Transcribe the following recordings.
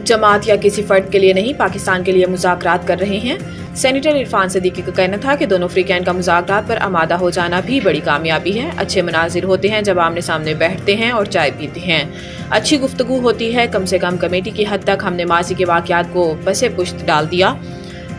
जमात या किसी फर्द के लिए नहीं, पाकिस्तान के लिए मुज़ाकरात कर रहे हैं। सेनेटर इरफान सिद्दीकी का कहना था कि दोनों अफ्रीकैन का मुज़ाकरात पर आमादा हो जाना भी बड़ी कामयाबी है। अच्छे मनाजिर होते हैं जब आमने सामने बैठते हैं और चाय पीते हैं, अच्छी गुफ्तगू होती है। कम से कम कमेटी की हद तक हमने माजी के वाक़यात को पसे पुश्त डाल दिया।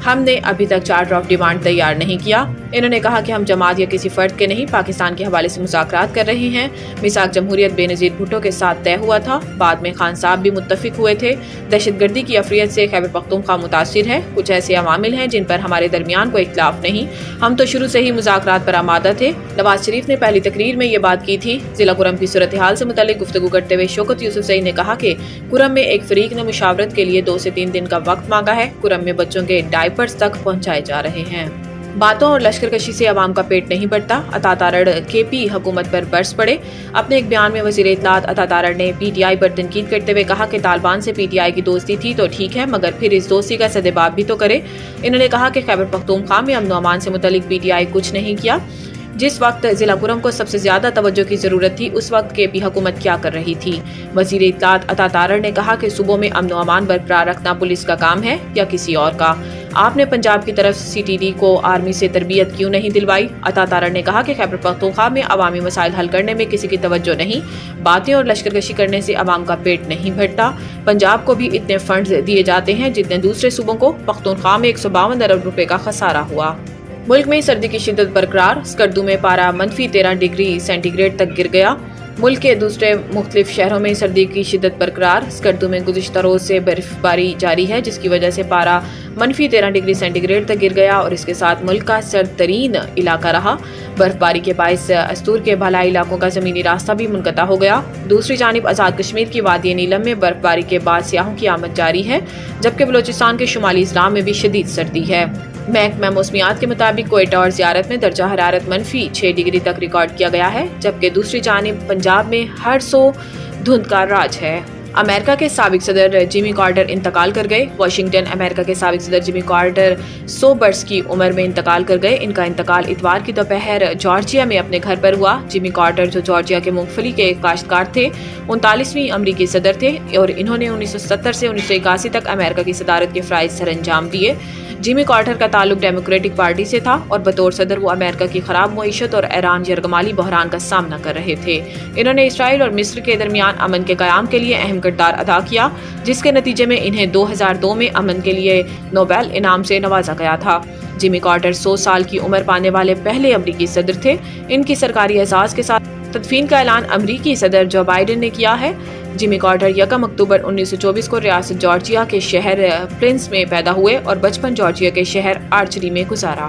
हमने अभी तक चार्टर ऑफ डिमांड तैयार नहीं किया। इन्होंने कहा कि हम जमात या किसी फर्द के नहीं, पाकिस्तान के हवाले से मुज़ाकरात कर रहे हैं। मिसाक जमहूरियत बेनज़ीर भुट्टो के साथ तय हुआ था, बाद में खान साहब भी मुत्तफिक हुए थे। दहशतगर्दी की अफरियत से खैबर पख्तूनख्वा मुतासिर है। कुछ ऐसे अवामिल हैं जिन पर हमारे दरमियान कोई इख्तिलाफ नहीं। हम तो शुरू से ही मुज़ाकरात पर आमादा थे। नवाज शरीफ ने पहली तकरीर में ये बात की थी। जिला कुरम की सूरत हाल से मुतल्लिक गुफ्तगू करते हुए शौकत यूसुफजई ने कहा कि कुरम में एक फरीक ने मुशावरत के लिए 2 से 3 दिन का वक्त मांगा है। कुरम में बच्चों के डायपर्स तक पहुँचाए जा रहे हैं। बातों और लश्करकशी से अवाम का पेट नहीं बढ़ता। अता तारड़ केपी हुकूमत पर बरस पड़े। अपने एक बयान में वज़ीर इत्तलात अता तारड़ ने PTI पर तनकीद करते हुए कहा कि तालिबान से PTI की दोस्ती थी तो ठीक है, मगर फिर इस दोस्ती का सदेबाब भी तो करे। इन्होंने कहा कि खैबर पख्तूनख्वा में अमन अमान से मुतल्लिक PTI कुछ नहीं किया। जिस वक्त जिला कुरम को सबसे ज्यादा तवज्जो की जरूरत थी, उस वक्त केपी हुकूमत क्या कर रही थी। वज़ीर इत्तलात अता तारड़ ने कहा कि सूबों में अमन अमान बरकरार रखना पुलिस का काम है या किसी और का। आपने पंजाब की तरफ CTD को आर्मी से तरबियत क्यों नहीं दिलवाई। अता तारड़ ने कहा कि खैबर पख्तूनख्वा में अवामी मसाइल हल करने में किसी की तवज्जो नहीं। बातें और लश्करकशी करने से अवाम का पेट नहीं भरता। पंजाब को भी इतने फंड्स दिए जाते हैं जितने दूसरे सूबों को। पख्तूनख्वा में 152 अरब रुपए का खसारा हुआ। मुल्क में सर्दी की शिद्दत बरकरार। स्कर्दू में पारा -13 डिग्री सेंटीग्रेड तक गिर गया। मुल्क के दूसरे मुख्तलिफ शहरों में सर्दी की शिद्दत बरकरार। स्कर्दू में गुज़िश्ता रोज़ से बर्फबारी जारी है, जिसकी वजह से पारा -13 डिग्री सेंटीग्रेड तक गिर गया और इसके साथ मुल्क का सर्द तरीन इलाका रहा। बर्फबारी के बायस अस्तूर के भलाई इलाकों का ज़मीनी रास्ता भी मुनक़ता हो गया। दूसरी जानिब आज़ाद कश्मीर की वादी नीलम में बर्फबारी के बाद सियाहों की आमद जारी है, जबकि बलोचिस्तान के शुमाली इज़लाम में भी शदीद सर्दी है। महकमा मौसमियात के मुताबिक कोयटा और ज़ियारत में दर्जा हरारत -6 डिग्री तक रिकॉर्ड किया गया है, जबकि दूसरी जानिब पंजाब में हर सो धुंध का राज है। अमेरिका के साबिक सदर जिमी कार्टर इंतकाल कर गए। वाशिंगटन अमेरिका के साबिक सदर जिमी कार्टर 100 बरस की उम्र में इंतकाल कर गए। इनका इंतकाल इतवार की दोपहर जॉर्जिया में अपने घर पर हुआ। जिमी कार्टर, जो जॉर्जिया के मूंगफली के काश्तकार थे, 39वीं अमरीकी सदर थे और इन्होंने 1970 से 1981 तक अमेरिका की सदारत के फ़राइज़ सर अंजाम दिए। जिमी कार्टर का ताल्लुक डेमोक्रेटिक पार्टी से था और बतौर सदर वो अमेरिका की खराब मईशत और ईरान यरगमाली बहरान का सामना कर रहे थे। इन्होंने इसराइल और मिस्र के दरमियान अमन के क़याम के लिए अहम किरदार अदा किया, जिसके नतीजे में इन्हें 2002 में अमन के लिए नोबेल इनाम से नवाजा गया था। जिमी कार्टर 100 साल की उम्र पाने वाले पहले अमरीकी सदर थे। इनकी सरकारी एजाज़ के साथ तदफीन का ऐलान अमरीकी सदर जो बाइडेन ने किया है। जिमी कार्टर 1 अक्टूबर 1924 को रियासत जॉर्जिया के शहर प्रिंस में पैदा हुए और बचपन जॉर्जिया के शहर आर्चरी में गुजारा।